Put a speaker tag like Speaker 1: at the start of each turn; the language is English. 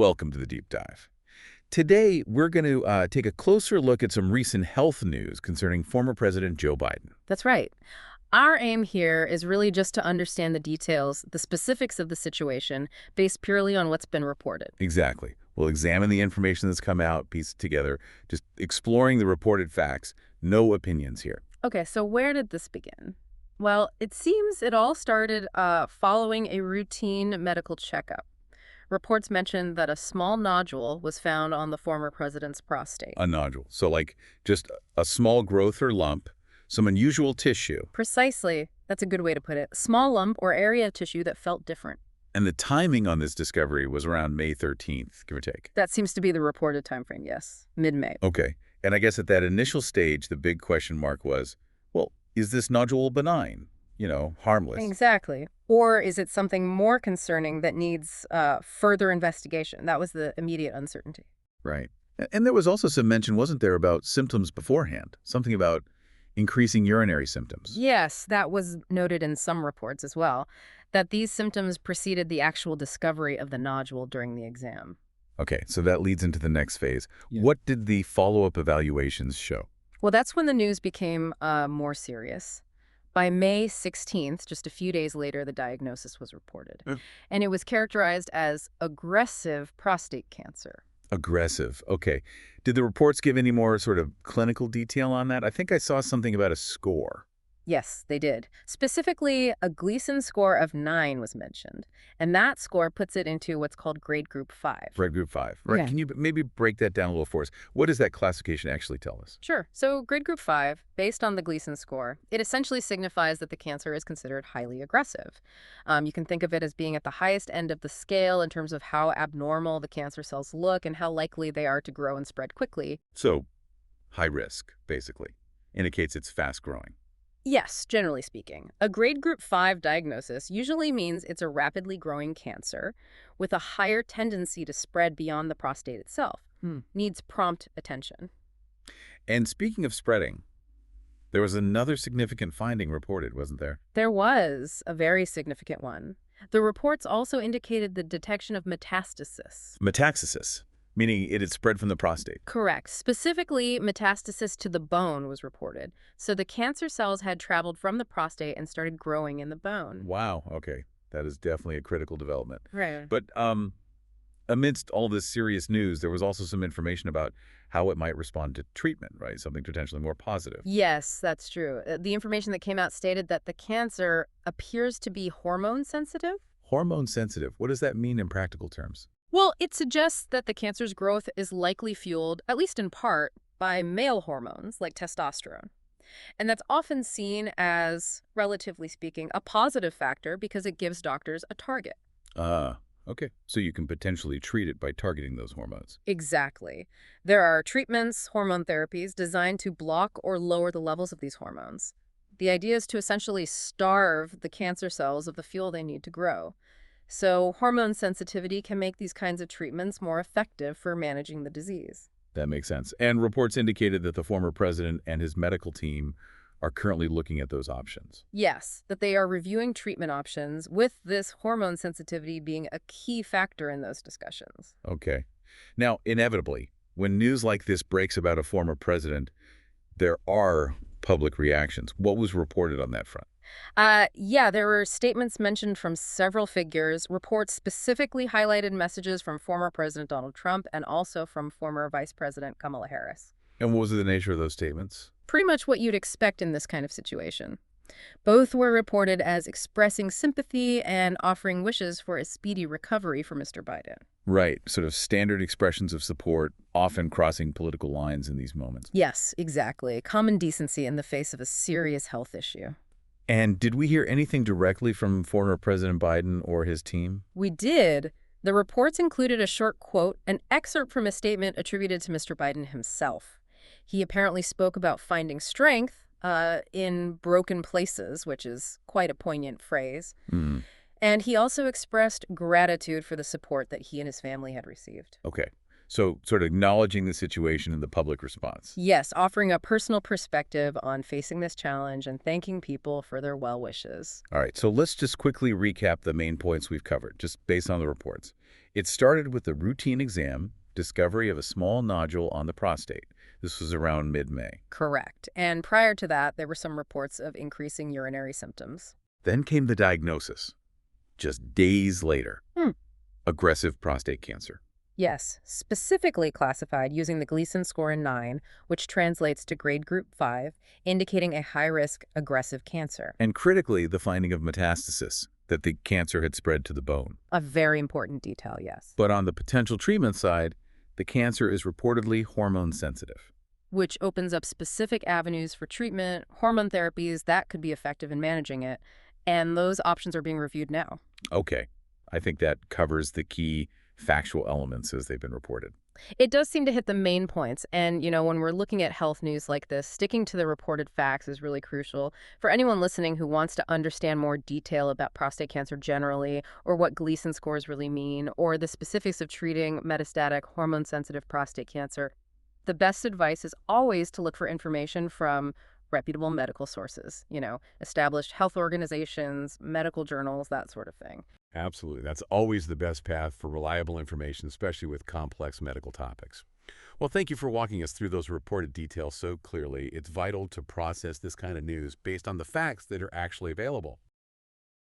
Speaker 1: Welcome to the Deep Dive. Today, we're going to take a closer look at some recent health news concerning former President Joe Biden.
Speaker 2: That's right. Our aim here is really just to understand the details, the specifics of the situation, based purely on what's been reported.
Speaker 1: Exactly. We'll examine the information that's come out, piece it together, just exploring the reported facts, no opinions here.
Speaker 2: Okay, so where did this begin? Well, it seems it all started following a routine medical checkup. Reports mentioned that a small nodule was found on the former president's prostate.
Speaker 1: A nodule. So like just a small growth or lump, some unusual tissue.
Speaker 2: Precisely. That's a good way to put it. Small lump or area of tissue that felt different.
Speaker 1: And the timing on this discovery was around May 13th, give or take.
Speaker 2: That seems to be the reported time frame, yes. Mid-May.
Speaker 1: Okay. And I guess at that initial stage, the big question mark was, well, is this nodule benign? Harmless.
Speaker 2: Exactly. Or is it something more concerning that needs further investigation? That was the immediate uncertainty.
Speaker 1: Right. And there was also some mention, wasn't there, about symptoms beforehand? Something about increasing urinary symptoms.
Speaker 2: Yes, that was noted in some reports as well, that these symptoms preceded the actual discovery of the nodule during the exam.
Speaker 1: Okay, so that leads into the next phase.
Speaker 3: Yeah.
Speaker 1: What did the follow-up evaluations show?
Speaker 2: Well, that's when the news became more serious. By May 16th, just a few days later, the diagnosis was reported. And it was characterized as aggressive prostate cancer.
Speaker 1: Aggressive. Okay. Did the reports give any more sort of clinical detail on that? I think I saw something about a score.
Speaker 2: Yes, they did. Specifically, a Gleason score of 9 was mentioned, and that score puts it into what's called grade group 5.
Speaker 1: Red group 5. Right.
Speaker 2: Yeah.
Speaker 1: Can you maybe break that down a little for us? What does that classification actually tell us?
Speaker 2: Sure. So grade group 5, based on the Gleason score, it essentially signifies that the cancer is considered highly aggressive. You can think of it as being at the highest end of the scale in terms of how abnormal the cancer cells look and how likely they are to grow and spread quickly.
Speaker 1: So, high risk, basically. Indicates it's fast growing.
Speaker 2: Yes, generally speaking. A grade group 5 diagnosis usually means it's a rapidly growing cancer with a higher tendency to spread beyond the prostate itself. Needs prompt attention.
Speaker 1: And speaking of spreading, there was another significant finding reported, wasn't there?
Speaker 2: There was a very significant one. The reports also indicated the detection of metastasis.
Speaker 1: Metastasis, meaning it had spread from the prostate.
Speaker 2: Correct. Specifically, metastasis to the bone was reported. So the cancer cells had traveled from the prostate and started growing in the bone.
Speaker 1: Wow, okay. That is definitely a critical development.
Speaker 2: Right.
Speaker 1: But amidst all this serious news, there was also some information about how it might respond to treatment, right? Something potentially more positive.
Speaker 2: Yes, that's true. The information that came out stated that the cancer appears to be hormone sensitive.
Speaker 1: Hormone sensitive, what does that mean in practical terms?
Speaker 2: Well, it suggests that the cancer's growth is likely fueled, at least in part, by male hormones like testosterone. And that's often seen as, relatively speaking, a positive factor because it gives doctors a target.
Speaker 1: Okay. So you can potentially treat it by targeting those hormones.
Speaker 2: Exactly. There are treatments, hormone therapies, designed to block or lower the levels of these hormones. The idea is to essentially starve the cancer cells of the fuel they need to grow. So hormone sensitivity can make these kinds of treatments more effective for managing the disease.
Speaker 1: That makes sense. And reports indicated that the former president and his medical team are currently looking at those options.
Speaker 2: Yes, that they are reviewing treatment options, with this hormone sensitivity being a key factor in those discussions.
Speaker 1: Okay. Now, inevitably, when news like this breaks about a former president, there are public reactions. What was reported on that front?
Speaker 2: Yeah, there were statements mentioned from several figures. Reports specifically highlighted messages from former President Donald Trump and also from former Vice President Kamala Harris.
Speaker 1: And what was the nature of those statements?
Speaker 2: Pretty much what you'd expect in this kind of situation. Both were reported as expressing sympathy and offering wishes for a speedy recovery for Mr. Biden.
Speaker 1: Right. Sort of standard expressions of support, often crossing political lines in these moments.
Speaker 2: Yes, exactly. Common decency in the face of a serious health issue.
Speaker 1: And did we hear anything directly from former President Biden or his team?
Speaker 2: We did. The reports included a short quote, an excerpt from a statement attributed to Mr. Biden himself. He apparently spoke about finding strength in broken places, which is quite a poignant phrase. And he also expressed gratitude for the support that he and his family had received.
Speaker 1: Okay. So sort of acknowledging the situation and the public response.
Speaker 2: Yes, offering a personal perspective on facing this challenge and thanking people for their well wishes.
Speaker 1: All right, so let's just quickly recap the main points we've covered, just based on the reports. It started with a routine exam, discovery of a small nodule on the prostate. This was around mid-May.
Speaker 2: Correct. And prior to that, there were some reports of increasing urinary symptoms.
Speaker 1: Then came the diagnosis, just days later.
Speaker 2: Hmm.
Speaker 1: Aggressive prostate cancer.
Speaker 2: Yes, specifically classified using the Gleason score in 9, which translates to grade group 5, indicating a high-risk aggressive cancer.
Speaker 1: And critically, the finding of metastasis, that the cancer had spread to the bone.
Speaker 2: A very important detail, yes.
Speaker 1: But on the potential treatment side, the cancer is reportedly hormone sensitive.
Speaker 2: Which opens up specific avenues for treatment, hormone therapies that could be effective in managing it, and those options are being reviewed now.
Speaker 1: Okay, I think that covers the key factual elements as they've been reported.
Speaker 2: It does seem to hit the main points, and, when we're looking at health news like this, sticking to the reported facts is really crucial. For anyone listening who wants to understand more detail about prostate cancer generally, or what Gleason scores really mean, or the specifics of treating metastatic hormone-sensitive prostate cancer, the best advice is always to look for information from reputable medical sources, established health organizations, medical journals, that sort of thing.
Speaker 3: Absolutely. That's always the best path for reliable information, especially with complex medical topics. Well, thank you for walking us through those reported details so clearly. It's vital to process this kind of news based on the facts that are actually available.